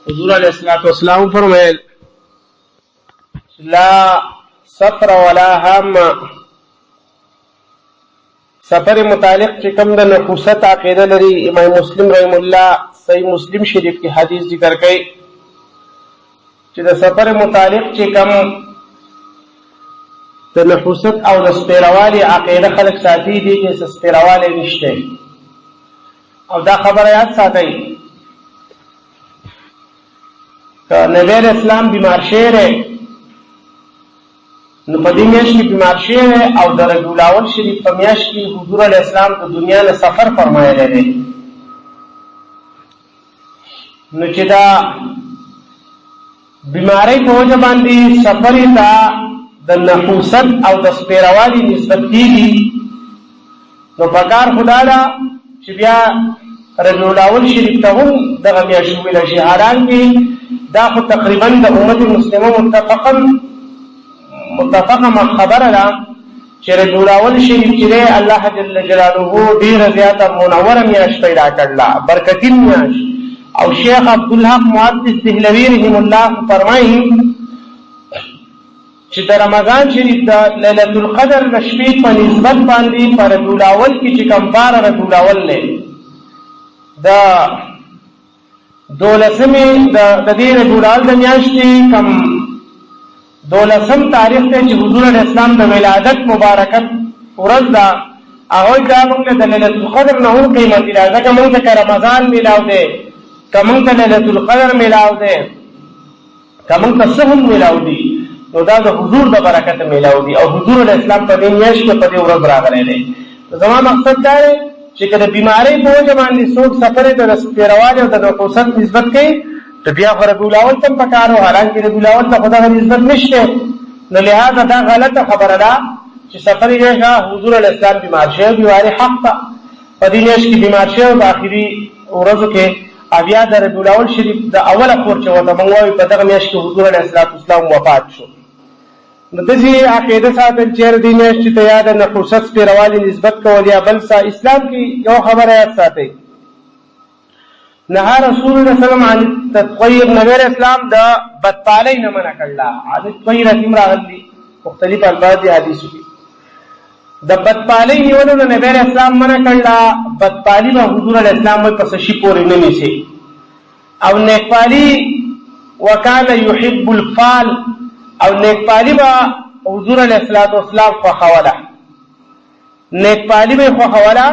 حضور علیہ السلام فرمائے لا سفر ولا هم سفر متعلق چکم دا نفوست عقیدہ لري امام مسلم رحم اللہ صحیح مسلم شریف کی حدیث ذکر کئی چې دا سفر متعلق چکم دا نفوست او دا سپیروالی عقیدہ خلق ساتھی دی کہ سپیروالی نشتے او دا خبر یاد ساتھی کہ نبی علیہ السلام بیمار شیر ہے نو پدی میاش کی بیمار شیر ہے او در ربیع الاول شریف په میاش کی حضور علیہ السلام د دنیا نه سفر فرمایلی دی نو چې دا بیماری په وجه باندې سفر ته د نحوست او د سپیروالي نسبت کیږي نو پکار خدا دا چې بیا ربیع الاول شریف ته هم دغه میاشت ویل شي حالانکه دا خو تقریبا د امت مسلمه متفقه خبره ده چې ربیع الاول شریف چې الله جل جلاله ډیر زیاته منوره میاشت پیدا کړله برکتي میاشت او شیخ عبدالحق محدث دهلوی رحم الله فرمایي چې د رمضان شریف د ليله القدر د شپې په نسبت باندې پر ربیع الاول کې چې کوم بار ربیع الاول نه د دولسمې د دې ربیع الاول د میاشتې کم دولسم تاریخ ته چې حضور علیہ السلام د ولادت مبارکت ورځ ده هغه دا موږ د ليله القدر نه هم قیمتي ده ځکه موږ ته رمضان میلاو دی که موږ ته ليله القدر میلاو دی که موږ ته څه هم میلاو دي نو دا د حضور د برکت میلاو دي او حضور علیہ السلام په دې میاشت کې په دې ورځ راغلی دی زما مقصد دا دی چې که د بیماری په وجه باندې څوک سفر ته د سپیروالي او د نفوست نسبت کوي تو بیا خو ربیع الاول تم پکارو حالانکه ربیع الاول ته خدا نسبت نشته نو لہذا دا غلطه خبره ده چې سفر یې حضور علیہ السلام بیمار شوی بیماری حق ته په دې میاشت کې بیمار شوی په آخري ورځو کې بیا د ربیع الاول شریف د اوله خور چې ورته موږ وایو په دغه میاشت کې حضور علیہ السلام وفات شو نو داسې عقیده ساتل چې د دې میاشتې ته یا د نفوست سپیروالي نسبت کول یا بل څه اسلام کې یو خبره یاد ساتئ نهى رسول الله صلی الله علیه وسلم عن التطویر نبی اسلام د بدپالی نه منع کړل عادت طویر تیم راغلی مختلف الفاظ حدیث دي د بدپالی نیولو نه نبی اسلام منع کړل بدپالی به حضور علیہ السلام په پسشي پورې نه نیسي او نیکپالی وکانه يحب الفال او نیکپالی به حضور علیہ السلام خو خوله نیکپالی به خو خوله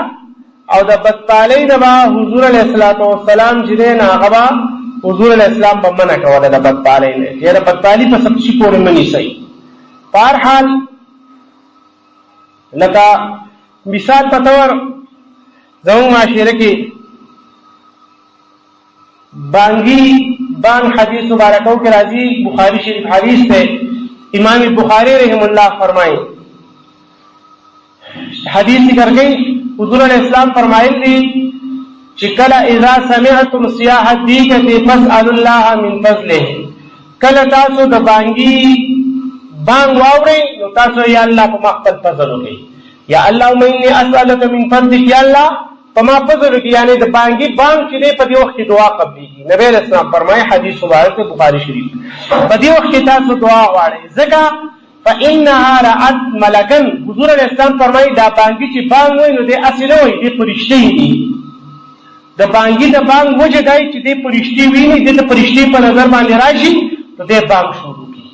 او د بدپالی نه با حضور علیہ السلام چې نه هغه حضور علیہ السلام په منع کوله د بدپالی نه چې د بدپالی په سب شي پورې منی صحیح په هر حال لکه مثال په تور زموږ معاشره کې بانگ حدیث مبارکو کې راځي بخاری شریف حدیث ته امام بخاری رحم الله فرمایي حدیث ذکر کړي حضور علیہ السلام فرمائل دی چې کله اذا سمعتم صياح الديكه فاسالوا الله من فضله کله تاسو د بانګي بانګ واورئ نو تاسو یا الله په خپل فضل وکړئ یا اللهم اني اسالك من فضلك یا الله په ما فضل وکړئ یعنی د بانګي بانګ چې په دې وخت کې دعا قبليږي نبی رسول الله فرمایي حدیث مبارک بخاری شریف په دې وخت کې تاسو دعا غواړئ ځکه فإنها رأت ملکن حضور علیہ السلام فرمائی دا بانگی چی بانگ ہوئی نو دے اسی نوئی دے پرشتی دی دا بانگی دا بانگ وجہ دائی چی دے پرشتی ہوئی نی دے دا پرشتی پر نظر باندې راشی تو دے بانگ شروع کی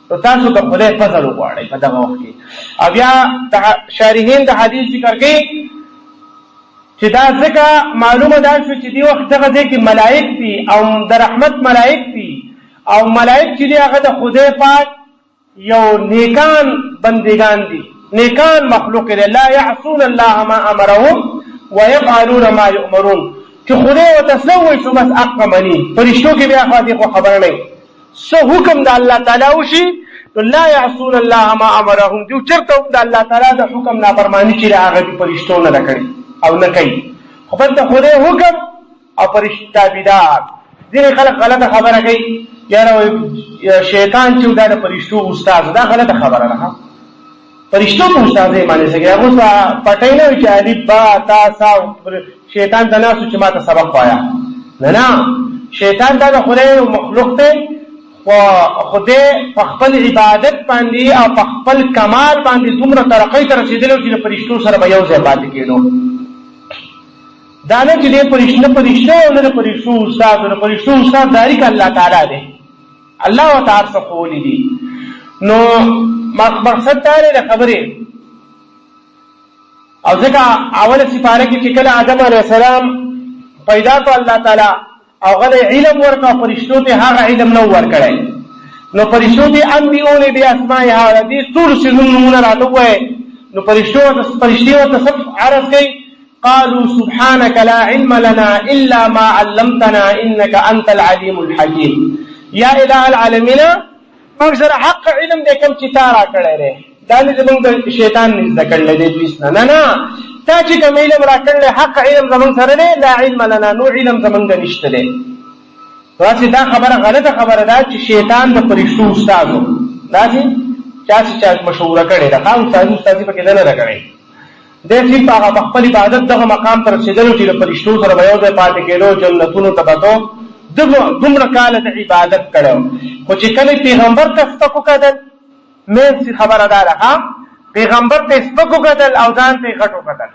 تو تاسو دا خدای فضل اگواڑی پا دا وقت کی اب یا شارحین دا حدیث ذکر گئی چی دا ذکر معلوم دا شو چی دی وقت دا دے کی ملائک تی او دا رحمت ملائک تی او ملائک چی دی آغا دا خدای پاک یو نیکان بندگان دي نیکان مخلوق دي لا يعصون الله ما امرهم ويفعلون ما يؤمرون چې خدای وتسوي شو بس اقمني فرشتو کې بیا خاطی خو خبر نه سو حکم د الله تعالی وشي لا يعصون الله ما امرهم جو چرته د الله تعالی د حکم نافرمانی چې هغه دي فرشتو نه کړی او نه کوي خو بس د خدای حکم او فرشتہ تابعدار ځینې خلک غلطه خبره کوي یاره شیطان چې دا د فرشتو استاد دا غلطه خبره ده فرشتو په استاد یې معنی څنګه هغه پټای نه چې الف با تا سا شیطان تناسو چې ماته سبق وایا نه شیطان دا د خدای یو مخلوق دی، خدای په خپل عبادت باندې او په خپل کمال باندې دومره ترقی ته رسېدلی چې د فرشتو سره به یو ځای پاتې کېدو. دا نه چې دی فرشته او نه د فرشتو استاد، د فرشتو استاد داري که الله تعالی دی، الله ورته هر څه ښوولي دي. نو مقصد دا دی د خبرې. او ځکه اوله سپاره کې چې کله آدم علیه السلام پیدا کړ الله تعالی، هغه د علم ورکړ، فرشتو ته هغه علم نه ورکړی. نو فرشتو ته انبئوني باسمائها، دې ټول څیزونو نومونه راته ووایه. نو فرشتي ورته سب عرض کوي، قالوا سبحانك لا علم لنا الا ما علمتنا انك انت العليم الحكيم. یا اله العالمین موږ سره حق علم دې کوم چې تا را کړی دی، دا نه زمونږ د شیطان نه زده کړلی دی ابلیس نه. نه تا چې کوم علم را کړلی حق علم زمونږ سره دی، لا علم لنا، نو علم زمونږ نشته دی. داسې دا خبره غلطه خبره ده چې شیطان د فرشتو استاد و. داسې چا مشوره کړې ده، استادي پکې ده نه ده کړې. دی صرف هغه په خپل عبادت دغه مقام ته رسېدلو چې د فرشتو سره به یو ځای پاتې کېدو، جنتونو ته به ځو، دومره کاله د عبادت کړی. خو چې کله پیغمبر ته سپک وکتل، مین خبره دا ده، پیغمبر ته سپک وکتل او ځان ته غټ وکتل.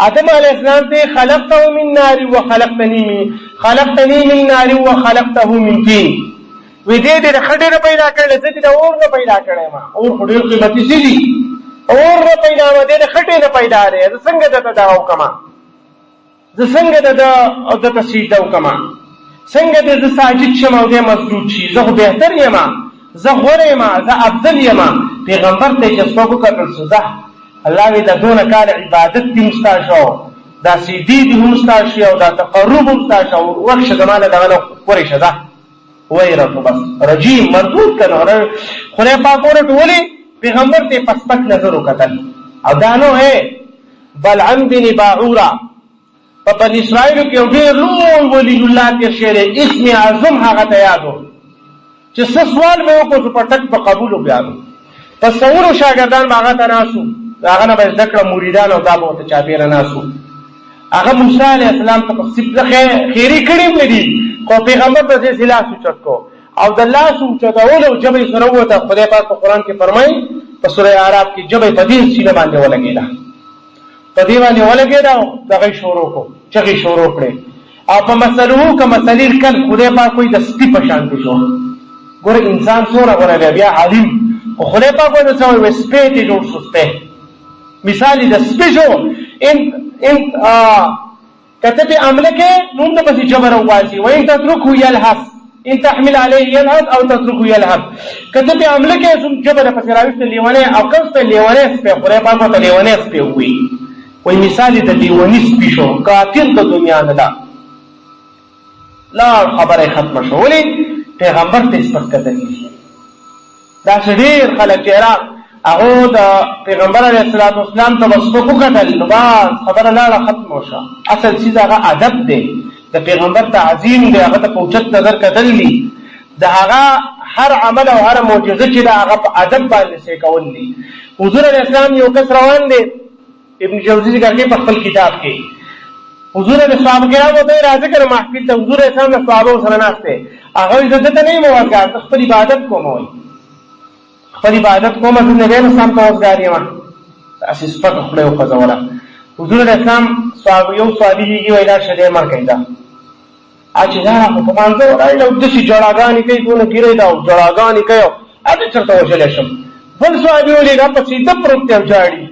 آدم علیه السلام ته خلقته من نار وخلقتني من نار وخلقته من طين. وې دې د خټې نه پیدا کړل، زه دې د اور نه پیدا کړم. اور خو ډېر قیمتي څه دي، اور نه پیدا و دې د خټې نه پیدا دی. زه څنګه دته دا وکما، زه څنګه دته سجده وکما، څنګه دې زه ساجد شم او دې مسجود شي. زه خو بهتر یم، زه غوره یم، زه افضل یم. پیغمبر ته چې څوک وکتل سوزه الله وی دا دونه کار عبادت دې مستا شو، دا سیدی دې مستا شو، او دا تقرب مستا شو، ورشه زمانه دغه ورشه ده وایره بس رجیم مردود کنه. خدای پاک ورته پیغمبر ته پسپک نظر وکتل. او دا نو ہے بلعم بن باعورا په بنی اسرائیل کې یو ډېر لوی ولی الله تیر شعر اسم اعظم هغه ته یادو چې څه سوال مې وکړو په ټک په قبول وکړو. پس څورو شاګردان هغه ته ناسو، هغه نه به ذکر مریدان او دا به ته چاپیره ناسو. هغه موسی علیه السلام ته په صفه خیری کړي مې دي، کو پیغمبر ته سلاح سوچت کو او د الله سوچتاول او جبې سره وته. خدای پاک په قران کې فرمایي په سوره اعراف کې جبې په دې سینه باندې ولګیدا، په دې باندې ولګیدا دغه شروع کو چغې شروع کړي. او په مسلو کې مسلې کل خدای پاک کوئی د سپي په شان دي شو. ګوره انسان سره ګوره بیا عالم او خدای پاک ونه څو وسپې دي جوړ سسته. مثال د سپي شو ان کتب عمله کې نوم د بس جبر واسي وان تتركه يلهث ان تحمل عليه يلهث او تتركه يلهث. کتب عمله کې سم جبر په راوست لیونه او کسته لیونه په خدای پاک ته لیونه په وي مثال د لیونی سپي شو، کافر د دنیا نه ده. لا خبره ختم شو، ولی پیغمبر ته سپک کتلی. دا ډېر خلک چې هغه د پیغمبر علیه السلام ته سپک وکتل، نو بس خبره لاړه ختم شوه. اصل چیز هغه ادب دی، د پیغمبر تعظیم دی، هغه ته په اوچت نظر کتل دي. د هغه هر عمل او هر معجزه چې د هغه په ادب باندې څه کول دي. حضور علیه السلام یو کس روان دی، ابن جوزی ذکر کوي په خپل کتاب کې. حضور علیه صحابه کرامو ته راځي کړه محفل ته، حضور علیه السلام صحابه سره ناشته. هغه عزت ته نه موافق، خپل عبادت کوم وای، خپل عبادت کوم د نبی اسلام ته وزګاری ما اساس په خپل یو قزوله. حضور علیه السلام صحابه یو صالحي ویلا شری مر کیندا اچ دا په مانځو راځي د شي جړاګانی کوي دونه ګیره دا جړاګانی کوي اته چرته وشل شم. بل صحابه ولې په سیده پروت دی جاړي.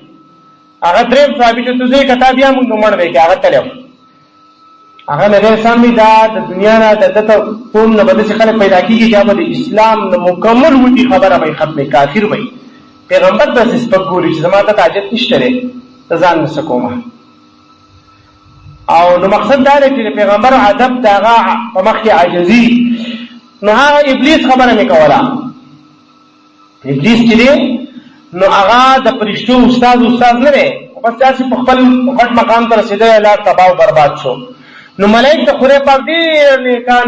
هغه دریم صحابي چې تاسو کتابیا موږ نومړ وکړه هغه تلو. هغه نبی سامي دا د دنیا نه دته قوم نه بده خلک پیدا کیږي چې د اسلام نه مکمل وتی خبره به ختمه کافر وي. پیغمبر د سپګوري چې زماده تاجت نشته لري ځان نسکومه. او نو مقصد دا دی چې پیغمبر ادب داغه په مخ کې عاجزي. نو هغه ابلیس خبره میکولا. ابلیس چې نو هغه د فرشتو استاد نه دی، بس تاسو په خپل غټ مقام ته رسیدل، لا تباہ او برباد شو. نو ملائکه خدای پاک دې نیکان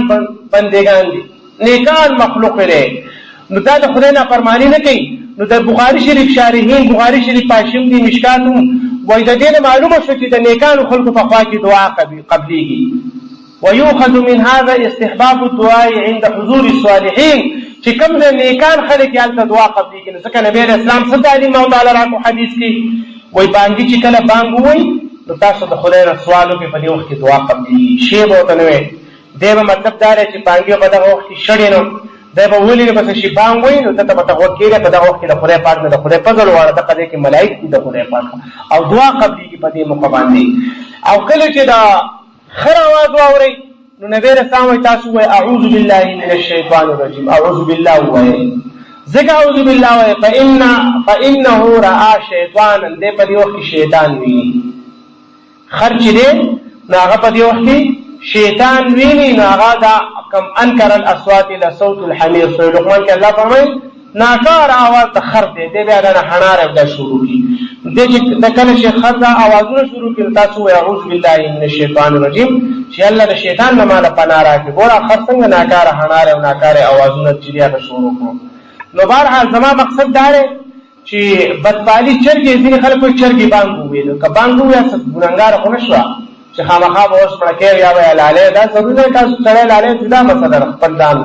بندگان دي، نیکان مخلوق لري. نو دا د خدای نه فرمانی نه کوي. نو د بخاری شریف شارحین بخاری شریف پاشم دي مشکاتو وای د دې معلومه شو چې د نیکانو خلکو په خوا کې دعا قبليږي. ويؤخذ من هذا استحباب الدعاء عند حضور الصالحين چې کوم د نیکان خلک یې هلته دعا قبلېږي. نو ځکه نبی علیه السلام څه تعلیم او تعالی راکړو حدیث کې وایي بانګي چې کله بانګ ووایي نو تاسو د خدای نه سوال وکړئ په دې وخت کې دعا قبلېږي. شی به ورته نه وایي. دی به مطلب دا دی چې بانګي په دغه وخت کې شړې نو دی به ولي نه بس شي بانګ وایي نو ته به ته غوږ کېږې په دغه وخت کې د خدای پاک نه د خدای فضل غواړه. دغه دی کې ملایک دي د خدای پاک او دعا قبلېږي په دې موقع باندې. او کله چې دا خر اواز واورئ نو نبی رسول الله تاسو وای اعوذ بالله من الشیطان الرجیم. اعوذ بالله وای ذکر اعوذ بالله وای فانه را شیطانا دې په دې وخت شیطان ویني. خر چې دې نو هغه په دې وخت شیطان ویني. نو هغه دا کم انکر الاصوات الى صوت الحمیر. سورۃ لقمان کې الله فرمایي ناکار आवाज د خر دې بیا دا حناره د شروع کی دې چې د کله چې خر دا आवाजونه شروع کړي تاسو وای اعوذ بالله من الشیطان الرجیم چې الله د شیطان نه مال پناه راکړي. ګوره خر څنګه ناکار حناره او ناکار आवाजونه چې بیا شروع کړو. نو بهرحال زما مقصد دا دی چې بدپالي چرګې ځینې خلکو چرګې بانګ وویل که بانګ وویل څه ګنهګار خو نه شوه چې خامخا به اوس مړه کېږي یا به یې لالی دا ضروري دی تاسو سړی لالی جدا مسله ده خپل ځان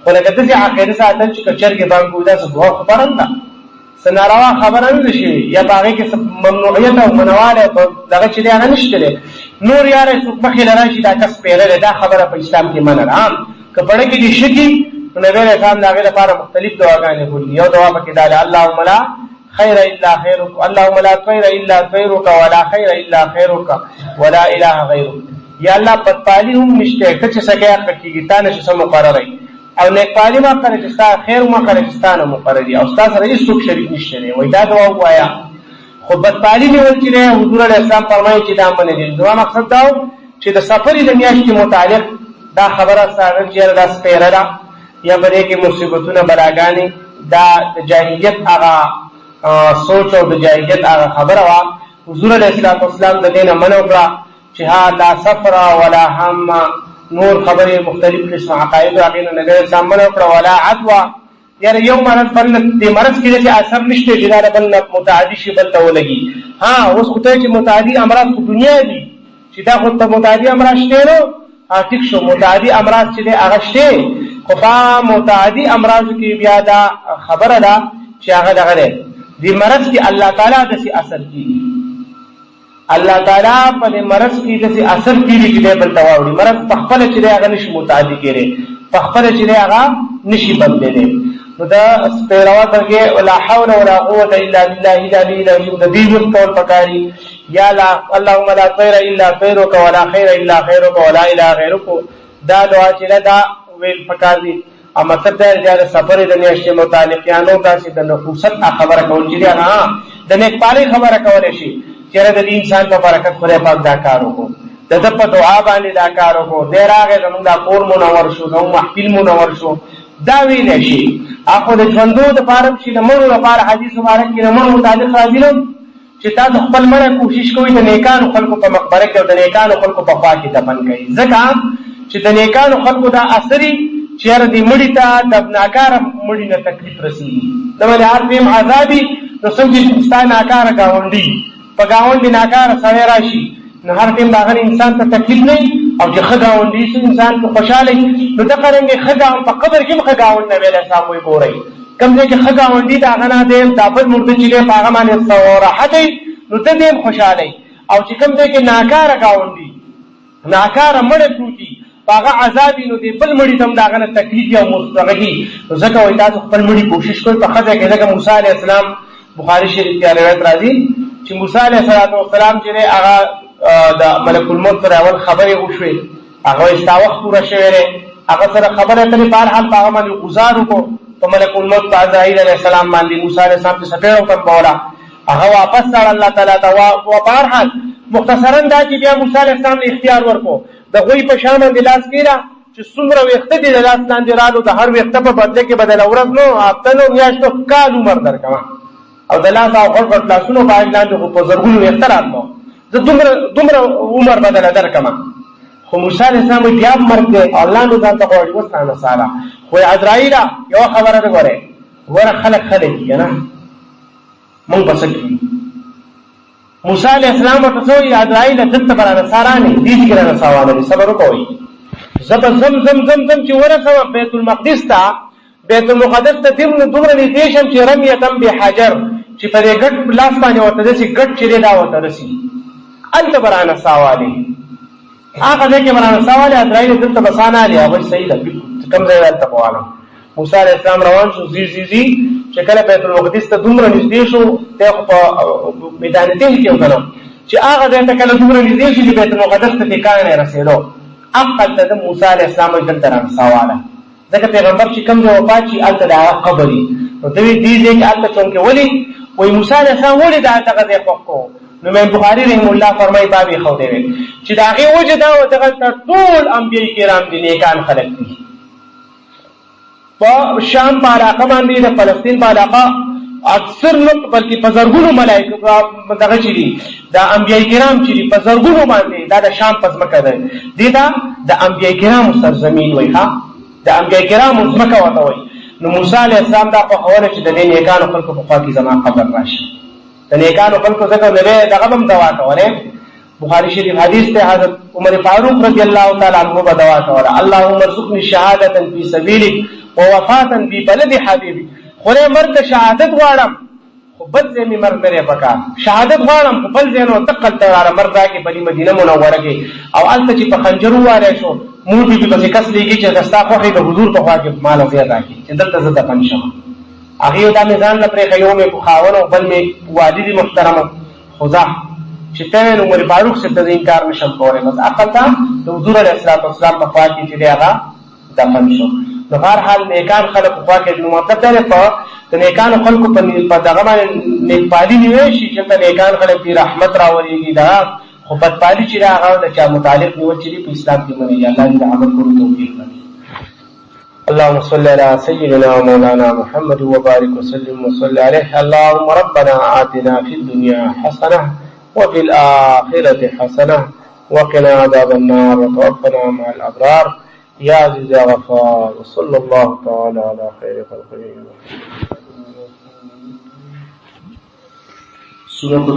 خو لکه داسې عقیده ساتل چې که چرګې بانګ وویل دا څه دوه خبره نه ده څه ناروا خبره نه ده شوې یا په هغې کې څه ممنوعیت او منوالی دغه چې دی هغه نشته دی. نور یاره څوک مخې له راشي دا کس پیره دی دا خبره په اسلام کې منع ده. که په ړه کې دې شکي نو نبی علیه السلام د هغې لپاره مختلف دعاګانې کړي. یو دعا پکې دا ده اللهم لا خیر الا خیرک اللهم لا طیر الا طیرک ولا خیر الا خیرک ولا اله غیرک. یا الله بدپالي هم نشته ته چې څه کوې حق کېږي تا نه چې څه مقرروي او نیکپالي ما کړی چې ستا خیر ما کړی چې ستا نه مقرري او ستا سره هېڅوک شریک نشته دی. وایي دا دعا ووایه. خو بدپالي نیول چې دی حضور علیه السلام فرمایي چې دا منې دي. زما مقصد دا و چې د سفرې د میاشتې متعلق دا خبره ساده چې دا سپېره ده یا په دې کې مصیبتونه بلاګانې دا د جاهلیت هغه سوچ او د جاهلیت هغه خبره وه. حضور علیه السلام د دې نه منع وکړه چې ها لا سفر ولا هم نور خبرې مختلف قسم عقاید او هغې نه نبي علیه السلام منع وکړه ولا عدوه یاره یو مرض بل دې مرض کې داسې اثر نشته چې دا بل متعدي شي بل ته ولګي. اوس خو ته چې متعدي امراض په دنیا دي چې دا خو ته متعدي امراض شته نو ټیک شو متعدي امراض چې دی هغه شته خو په متعدي امراضو کې بیا دا خبره ده چې هغه دغه دی دې مرض کې الله تعالی داسې اثر کېږي. الله تعالی په دې مرض کې داسې اثر کېږي چې دی بل ته واوړي. مرض په خپله چې دی هغه نشي متعدي کېدی په خپله چې دی هغه نشي بدلېدی. نو دا سپېروا درګې ولا حول ولا قوة الا بالله العلي العظیم د دې وخت کول پکاري. یا اللهم لا طیر الا طیرک ولا خیر الا خیرک ولا اله غیرک. دا دعا چې دا ویل پکار دي. او مطلب دا دی د سفرې د میاشتې متعلقیانو تاسې د نفوست خبره کول چې دی نه د نیکپالۍ خبره کولی شي چېرې د دې انسان په برکت خدای پاک دا کار وکړو د ده په دعا باندې دا کار وکړو دی راغی زمونږ دا کور منور شو زمونږ محفل منور شو دا ویلی شي. خو د ژوندو دپاره شي د مړو لپاره حدیث مبارک کې د مړو متعلق راځي نه چې تاسو خپل مړه کوشش کوئ د نیکانو خلکو په مقبره کې او د نیکانو خلکو په خوا کې دفن کوئ ځکه چې د نیکانو خلکو دا اثري چې یاره دې مړي ته د ناکاره مړي نه تکلیف رسېږي. د باندې هر دیم عذابي نو څوک چې ستا ناکاره ګاونډي په ګاونډي ناکاره سړی راشي نو هر ټیم د هغه انسان ته تکلیف نه وي او چې ښه ګاونډي شي انسان په خوشحاله وي. نو دغه رنګې ښه په قبر کې هم ښه ګاونډ نبي علیه السلام وایي ګورئ کوم ځای کې ښه ګاونډي د هغه نه دی دا بل مرده چې دی په هغه باندې راحت وي نو ته دې هم خوشحاله وي. او چې کوم ځای کې ناکاره ګاونډي ناکاره مړه پروت وي په هغه عذابي نو دې بل مړي ته هم د هغه نه تکلیف یا مستغږي. نو ځکه وایي تاسو خپل مړي کوشش کوئ په ښه ځای کې. ځکه موسی علیه السلام بخاري شریف کې روایت راځي چې موسی علیه السلام چې دی هغه د ملک الموت سره اول خبرې وشوې هغه وایي ستا وخت پوره شوی دی هغه سره خبرې اترې په هر حال په هغه باندې ګزار وکړو په ملک الموت په عزراییل علیه السلام باندې موسی علیه السلام چې څپېړه وتمبوله هغه واپس لاړ الله تعالی ته. په هر حال مختصرا دا چې بیا موسی علیه السلام له اختیار ورکړو د غوی په شا باندې لاس کېږده چې څومره ویښته دې د لاس لاندې رالو د هر ویښته په بدله کې بدله ورځ نو هفته نو میاشتو کال عمر درکوه او د لاس او غټ غټ لاسونو په هغې لاندې خو په زرګونو ویښته راتلو زه دومره عمر بدله درکمه. خو موسی علیه السلام وایي بیا هم مرګ دی او الله نو ځان ته غواړي اوس تانه ساله خو عزراییله یوه خبره ده ګورې ګوره خلک دي که نه مونږ به څه کړي. موسی علیه السلام ورته څه وایي عزراییله دلته به رانه سارانې دې کې رانه ساوانه دي صبر وکوئ زب زم زم زم زم چې ورسم بیت المقدس ته، بیت المقدس ته دومره نږدې شم چې رمیتم بحجر، چې په دې ګټ لاس باندې ورته داسې ګټ چې دی دا ورته رسي، هلته به رانه ساوالې، هغه ځای کې به رانه ساوالې، ازرایل دلته به سا نه الې، هغوی صحیح ده بالکل کوم ځای هلته به والم. موسی علیه السلام روان شو زی زی زی، چې کله بیت المقدس ته دومره نږدې شو، دی خو په میدان تهل کې و که نه، چې هغه ځای ته کله دومره نږدې شو چې بیت المقدس ته ټیکان یې رسېدو، هلته د موسی علیه السلام وایي دلته رانه ساواله، ځکه پیغمبر چې کوم ځای وفات شي هلته د هغه قبر وي. نو ته وایي دې ځای کې هلته چونکې ولې وایي موسی علیه السلام ولې د دغه ځای خوښ کړو؟ نو امام بخاري رحمه الله فرمایي باب یې ښودی وی چې د هغې وجه دا وه دغلته ټول انبیاء کرام دي، نیکان خلک دي. په شام په علاقه باندې د فلسطین په علاقه اکثر نه بلکې په زرګونو ملایکه دغه چې دي د انبیاء کرام چې دي په زرګونو باندې دا د شام په ځمکه ده، دې ته د انبیاء کرامو سرزمین وایي، ها د انبیاء کرامو ځمکه ورته وایي. نو موسی علیه السلام دا خوښوله چې د دې نیکانو خلکو په خوا کې زما قبر راشي، د نیکانو خلکو ځکه نبی دغه به هم دوا کولی. بخاری شریف حدیث ته حضرت عمر فاروق رضی الله تعالی عنه به دوا کوله، اللهم ارزقني شهادة فی سبیلک ووفاة فی بلد حبیبی، خدای مرګ ته شهادت غواړم خو بل ځای مې مرګ نه دی پکار، شهادت غواړم خو بل ځای نو تقل ته راله مرګ راکړي په دې مدینه منوره کې، او هلته چې په خنجر ووالی شو مور بي بي پسې کس لیږي چې د ستا خوښې د حضور په خوا کې مال زیات راکړي چې دلته زه دفن شم. هغې دا مې ځان نه پرېښه، یو مې خاون او بل مې والدي محترمه، خو ځه چې ته نو عمر فاروق صاحب ته زه انکار نه شم کولی، بس هلته د حضور علیه السلام په خوا کې چې دی هغه دفن شو. نو هر حال نیکان خلک په خوا کې، نو مطلب دا دی په د نیکانو خلکو په دغه باندې نیکپالي نیوی شي چې ته نیکان خلک دي رحمت راولېږي، دا خو بدپالي چې دا هغه د چا متعلق نیول چې دي په اسلام کې منې، الله دې د عمل کولو توفیق راکړي. اللهم صل على سيدنا ومولانا محمد وبارك وسلم وصل عليه. اللهم ربنا آتنا في الدنيا حسنة وفي الآخرة حسنة وقنا عذاب النار وتوفنا مع الأبرار يا عزيز يا غفار. وصلى الله تعالى على خير خلقه. سورة